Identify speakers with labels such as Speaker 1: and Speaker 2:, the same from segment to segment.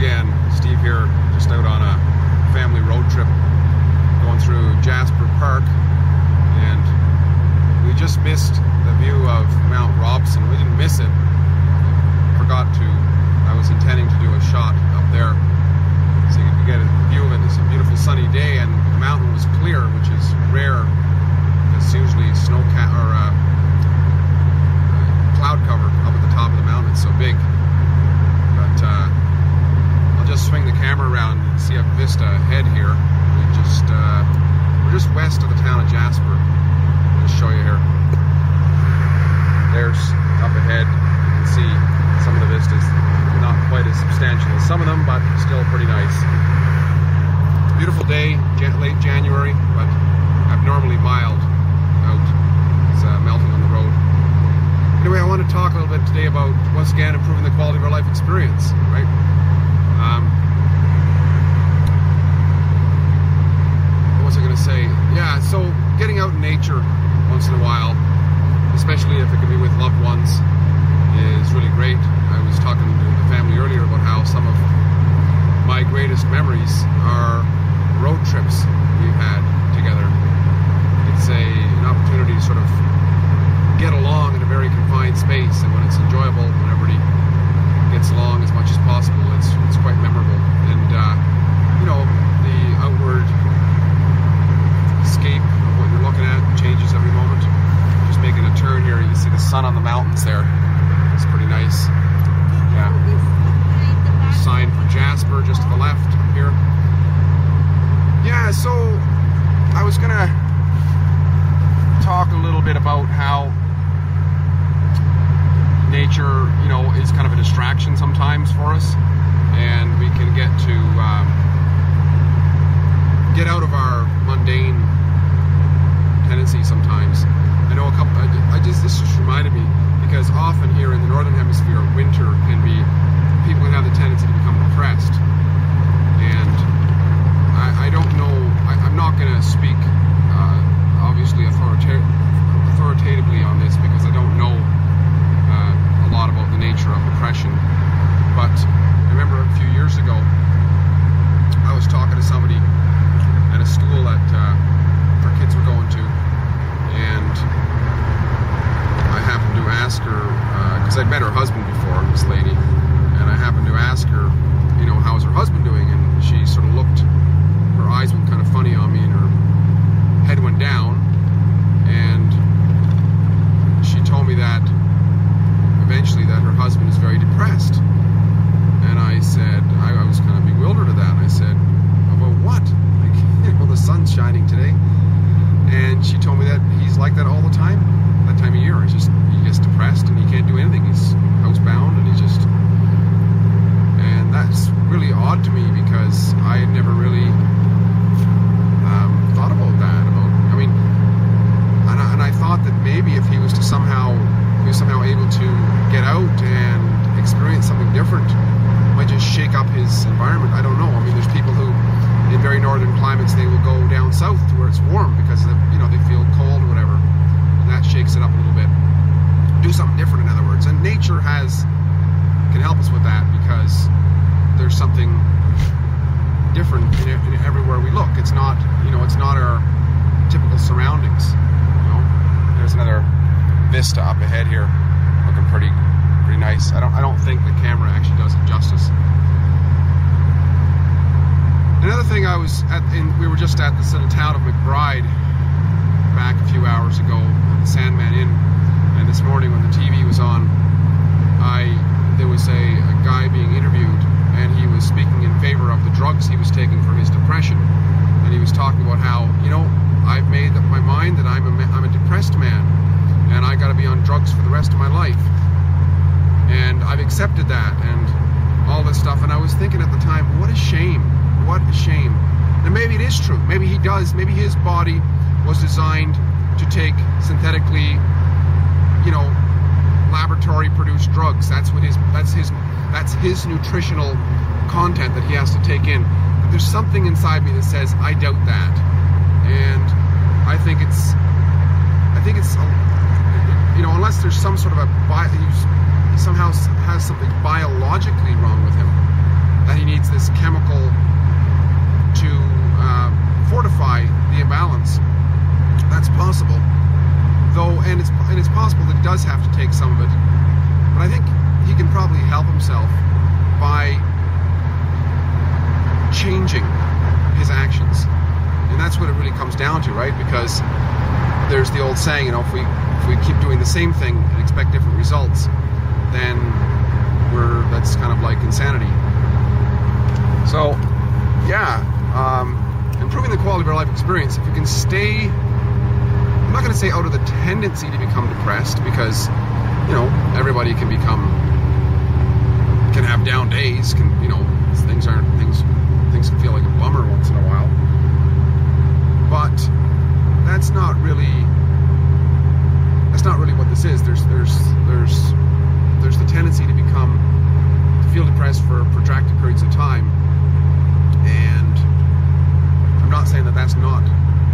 Speaker 1: again, Steve here, just out on a family road trip going through Jasper Park, and we just missed the view of Mount Robson. We didn't miss it, forgot to. I was intending to do a shot up there so you could get a view of it. It's a beautiful sunny day and the mountain was clear, which is rare because usually cloud cover up at the top of the mountain. It's so big. But I'll just swing the camera around and see a vista ahead here. We're just west of the town of Jasper. I'll just show you here. There's up ahead. You can see some of the vistas. Not quite as substantial as some of them, but still pretty nice. Beautiful day, late January, but abnormally mild out. It's melting on the road. Anyway, I want to talk a little bit today about, once again, improving the quality of our life experience, right? What was I going to say? Yeah, so getting out in nature once in a while, especially if it can be with loved ones, is really great. I was talking to the family earlier about how some of my greatest memories are road trips we've had together. It's an opportunity to sort of get along in a very confined space, and when it's enjoyable, when everybody gets along as much as possible, it's quite memorable. And you know, the outward escape of what you're looking at changes every moment. Just making a turn here, you can see the sun on the mountains there. It's pretty nice. Yeah. Sign for Jasper just to the left here. Yeah, so I was gonna talk a little bit about how nature, you know, is kind of a distraction sometimes for us, and we can get to get out of our mundane tendencies sometimes. I know this just reminded me, because often here in the northern hemisphere, winter can be, people can have the tendency to become depressed. And I don't know, I'm not going to speak obviously authoritatively on this, because I don't know a lot about the nature of depression. But I remember a few years ago, I was talking to somebody at a school that our kids were going to, and I happened to ask her, because I'd met her husband before, this lady, and I happened to ask her, you know, how's her husband doing? And she sort of looked, her eyes went kind of funny on me, and her head went down, and she told me that eventually that her husband is very depressed. And I said, I was kind of bewildered at that. I said, about what? Like, you know, the sun's shining today. And she told me that he's like that all the time, that time of year. It's just, he gets depressed and he can't do anything. He's housebound, and and that's really odd to me, because I had never really thought about that. And I thought that maybe if he was somehow able to get out and experience something different, might just shake up his environment. I don't know. I mean, there's people who, in very northern climates, they will go down south to where it's warm because they feel cold or whatever, and that shakes it up a little bit. Do something different, in other words. And nature can help us with that, because there's something different in everywhere we look. It's not our typical surroundings. There's another vista up ahead here, looking pretty nice. I don't think the camera actually does it justice. Another thing, we were just at this little town of McBride back a few hours ago at the Sandman Inn, and this morning when the TV was on, there was a guy being interviewed, and he was speaking in favor of the drugs he was taking for his depression. And he was talking about how, I've made up my mind that I'm a depressed man, and I got to be on drugs for the rest of my life, and I've accepted that, and all this stuff. And I was thinking at the time, what a shame. And maybe it is true. Maybe he does. Maybe his body was designed to take synthetically, laboratory produced drugs. That's his nutritional content that he has to take in. But there's something inside me that says I doubt that, and I think it's unless there's some sort of he somehow has something biologically wrong with him that he needs this chemical to fortify the imbalance. That's possible, though, and it's possible that he does have to take some of it. But I think he can probably help himself by changing his actions, and that's what it really comes down to, right? Because there's the old saying, if we keep doing the same thing and expect different results, then that's kind of like insanity. So, yeah, improving the quality of our life experience. If you can stay, I'm not going to say out of the tendency to become depressed, because everybody can have down days. Things can feel like a bummer once in a while. But that's not really what this is. There's the tendency to feel depressed for protracted periods of time, and I'm not saying that that's not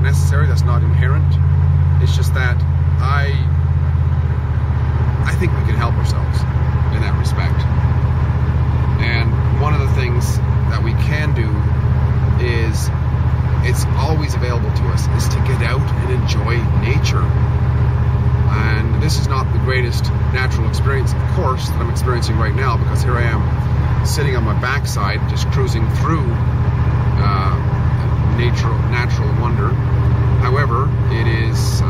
Speaker 1: necessary, that's not inherent. It's just that I think we can help ourselves in that respect. And one of the things that we can do is, it's always available to us, is to get out and enjoy nature. And this is not the greatest natural experience, of course, that I'm experiencing right now, because here I am sitting on my backside, just cruising through natural wonder. However, it is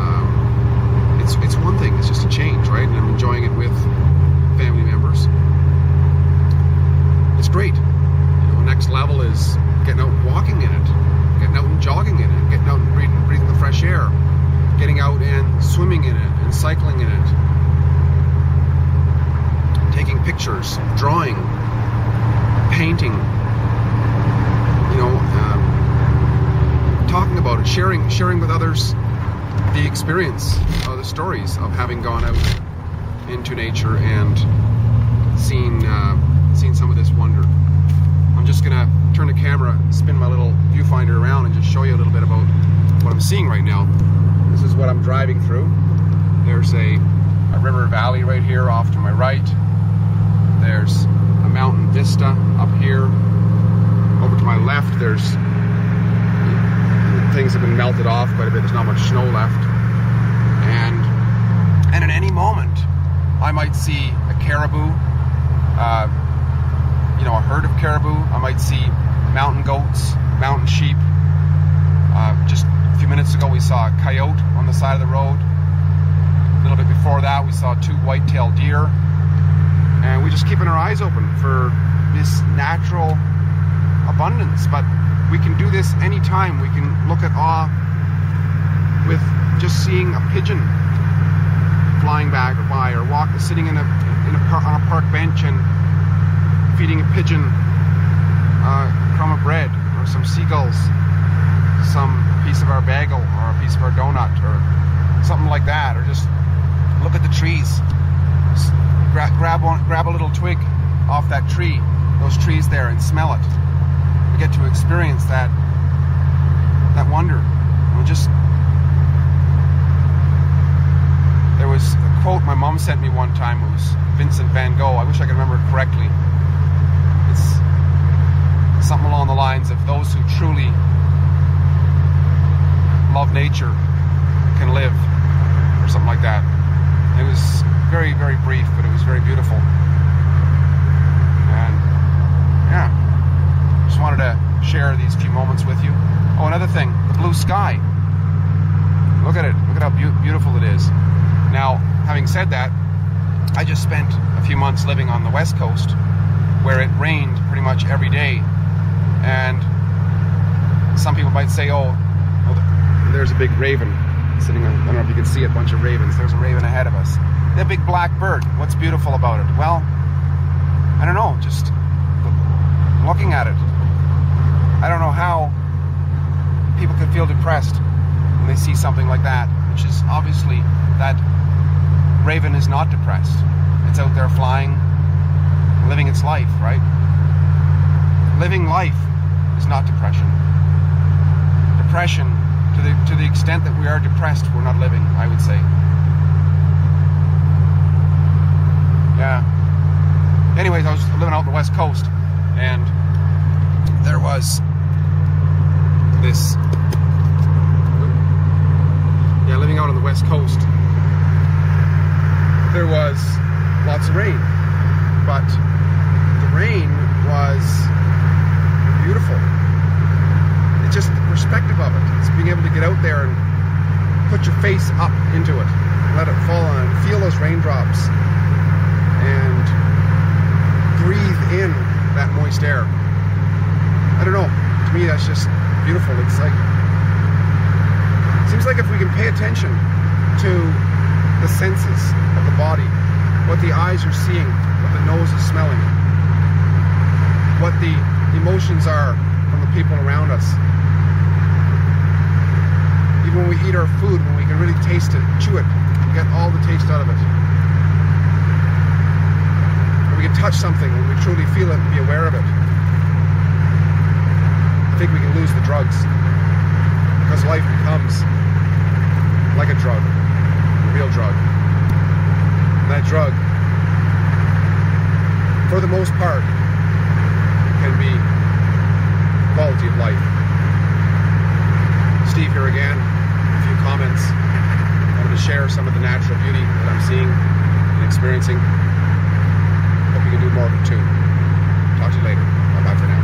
Speaker 1: it's one thing. It's just a change, right? And I'm enjoying it with family members. It's great. Next level is getting out and walking in it, getting out and jogging in it, getting out and breathing the fresh air, getting out and swimming in it and cycling in it, taking pictures, drawing, painting, talking about it, sharing with others the experience, the stories of having gone out into nature and seen some of this wonder. I'm just gonna turn the camera, spin my little viewfinder around, and just show you a little bit about what I'm seeing right now. This is what I'm driving through. There's a river valley right here off to my right. There's a mountain vista up here. Over to my left, things have been melted off quite a bit. There's not much snow left. And at any moment, I might see a caribou, a herd of caribou. I might see mountain goats, mountain sheep. Just a few minutes ago, we saw a coyote on the side of the road. A little bit before that, we saw 2 white-tailed deer. And we're just keeping our eyes open for this natural abundance. But we can do this anytime. We can look at awe with just seeing a pigeon flying by, or sitting on a park bench and feeding a pigeon a crumb of bread, or some seagulls some piece of our bagel or a piece of our donut or something like that, or just look at the trees. Grab a little twig off that tree, those trees there, and smell it. We get to experience that wonder. There was a quote my mom sent me one time. It was Vincent van Gogh. I wish I could remember it correctly. It's something along the lines of, those who truly love nature can live, or something like that. It was very, very brief, but it was very beautiful. And yeah, just wanted to share these few moments with you. Oh, another thing, the blue sky. Look at it. Look at how beautiful it is. Now, having said that, I just spent a few months living on the West Coast, where it rained pretty much every day. And some people might say, oh, there's a big raven sitting on, I don't know if you can see a bunch of ravens. There's a raven ahead of us. The big black bird. What's beautiful about it? Well, I don't know, just looking at it. I don't know how people could feel depressed when they see something like that, which is obviously that raven is not depressed. It's out there flying, living its life, right? Living life is not depression. Depression, to the extent that we are depressed, we're not living, I would say. Yeah. Anyways, I was living out on the West Coast, and there was this, living out on the west coast, there was lots of rain, but the rain was beautiful. It's just the perspective of it. It's being able to get out there and put your face up into it, let it fall on, feel those raindrops, and breathe in that moist air. I don't know, to me that's just beautiful. It's like, seems like if we can pay attention to the senses of the body, what the eyes are seeing, what the nose is smelling, what the emotions are from the people around us. Even when we eat our food, when we can really taste it, chew it, get all the taste out of it. When we can touch something, when we truly feel it and be aware of it. I think we can lose the drugs, because life becomes like a drug, a real drug. And that drug, for the most part, can be quality of life. Steve here again, a few comments. I wanted to share some of the natural beauty that I'm seeing and experiencing. Hope you can do more of it too. Talk to you later. Bye-bye for now.